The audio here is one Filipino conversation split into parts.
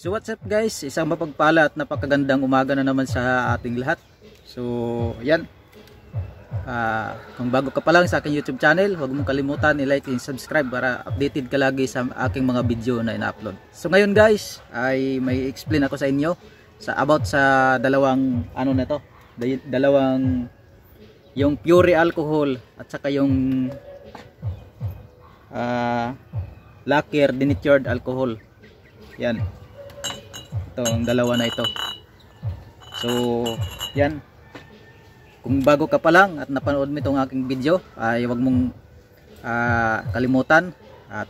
So what's up guys, isang mapagpala at napakagandang umaga na naman sa ating lahat. So yan, kung bago ka pa lang sa aking YouTube channel, huwag mong kalimutan i-like and subscribe para updated ka lagi sa aking mga video na ina-upload. So ngayon guys, ay may explain ako sa inyo about sa dalawang ano na to, dalawang yung pure alcohol at saka yung lacquer denatured alcohol. Yan, itong dalawa na ito. So yan, kung bago ka pa lang at napanood mo itong aking video, ay huwag mong kalimutan,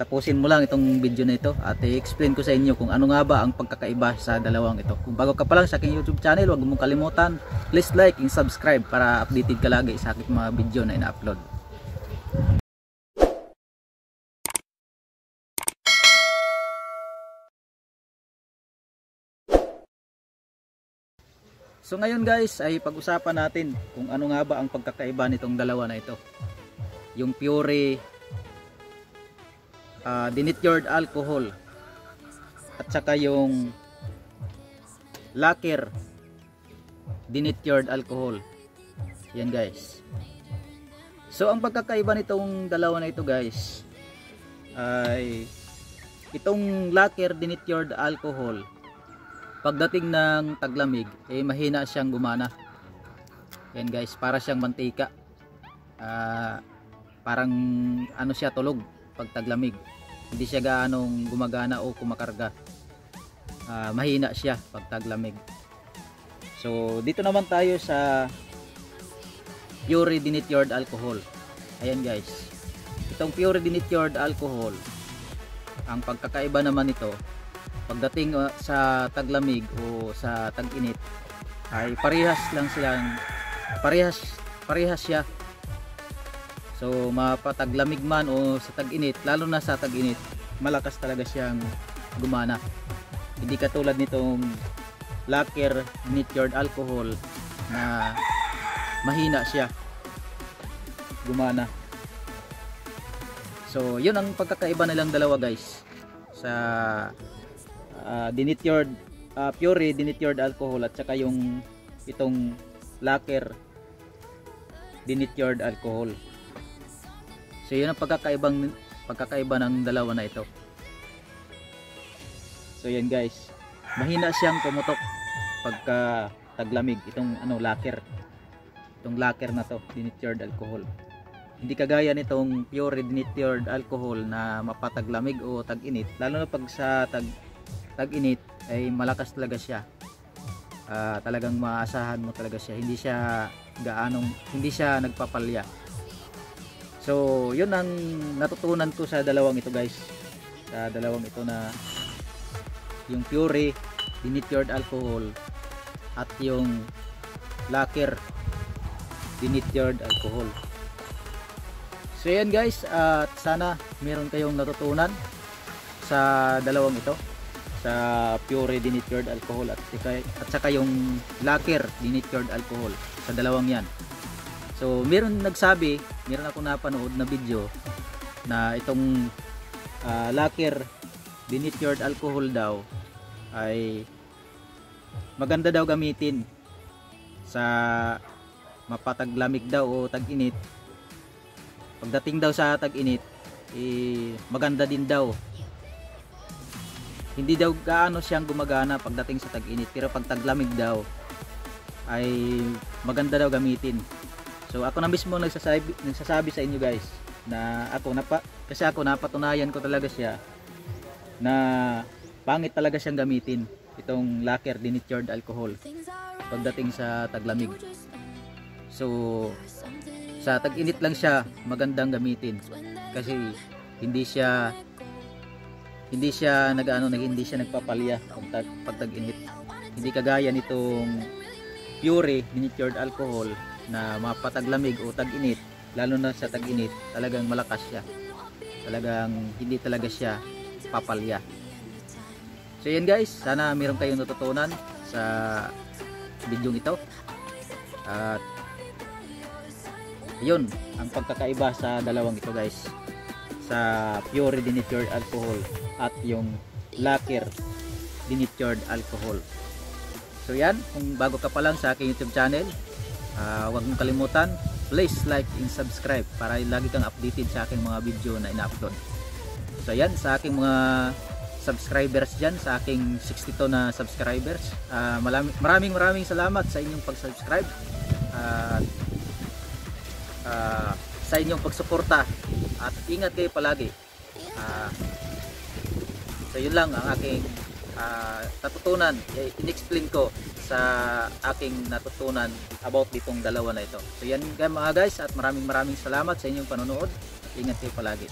tapusin mo lang itong video na ito at i-explain ko sa inyo kung ano nga ba ang pagkakaiba sa dalawang ito. Kung bago ka pa lang sa aking YouTube channel, huwag mong kalimutan, please like and subscribe para updated ka lagi sa aking mga video na ina-upload. So ngayon guys, ay pag-usapan natin kung ano nga ba ang pagkakaiba nitong dalawa na ito. Yung pure denatured alcohol at saka yung lacquer denatured alcohol. Yan guys. So ang pagkakaiba nitong dalawa na ito guys, ay itong lacquer denatured alcohol, pagdating ng taglamig, mahina siyang gumana. Yan guys, para siyang mantika. Parang ano siya, tulog pag taglamig. Hindi siya gaanong gumagana o kumakarga. Mahina siya pag taglamig. So dito naman tayo sa pure denatured alcohol. Ayan guys, itong pure denatured alcohol, ang pagkakaiba naman nito, pagdating sa taglamig o sa tag-init, ay parehas lang silang parehas siya. So mapataglamig man o sa tag-init, lalo na sa tag-init, malakas talaga siyang gumana. Hindi katulad nitong lacquer denatured alcohol na mahina siya gumana. So yun ang pagkakaiba nilang dalawa guys, sa denatured pure denatured alcohol at saka yung itong lacquer denatured alcohol. So yun ang pagkakaiba ng dalawa na ito. So yan guys, mahina siyang pumutok pagka taglamig itong lacquer. Itong lacquer na to, denatured alcohol. Hindi kagaya nitong pure denatured alcohol na mapataglamig o tag-init, lalo na pag sa tag-init ay malakas talaga siya. Talagang maasahan mo talaga siya, hindi siya nagpapalya. So yun ang natutunan ko sa dalawang ito guys, sa dalawang ito na yung pure denatured alcohol at yung lacquer denatured alcohol. So yan guys, at sana meron kayong natutunan sa dalawang ito, sa pure denatured alcohol at saka yung lacquer denatured alcohol, sa dalawang yan. So meron ako napanood na video na itong lacquer denatured alcohol daw ay maganda daw gamitin sa mapataglamig daw o tag-init. Pagdating daw sa tag-init, maganda din daw. Hindi daw gaano siyang gumagana pagdating sa tag-init, pero pag taglamig daw ay maganda daw gamitin. So ako na mismo nagsasabi sa inyo guys, na kasi ako napatunayan ko talaga siya na pangit talaga siyang gamitin, itong lacquer denatured alcohol pagdating sa taglamig. So sa tag-init lang siya magandang gamitin kasi hindi siya nagpapalya pag tag-init. Hindi kagaya nitong pure denatured alcohol na mapataglamig o tag-init, lalo na sa tag-init, talagang malakas siya. Talagang hindi talaga siya papalya. So yan guys, sana meron kayong natutunan sa video ito. At yun ang pagkakaiba sa dalawang ito guys, sa pure denatured alcohol at yung lacquer denatured alcohol. So yan, kung bago ka pa lang sa aking YouTube channel, huwag mong kalimutan, please like and subscribe para lagi kang updated sa aking mga video na ina-upload. So yan, sa aking mga subscribers dyan, sa aking 62 na subscribers, maraming salamat sa inyong pag-subscribe at sa inyong pagsuporta, at ingat kayo palagi. So yun lang ang aking natutunan, in-explain ko sa aking natutunan about ditong dalawa na ito. So yan mga guys, at maraming salamat sa inyong panonood, at ingat kayo palagi.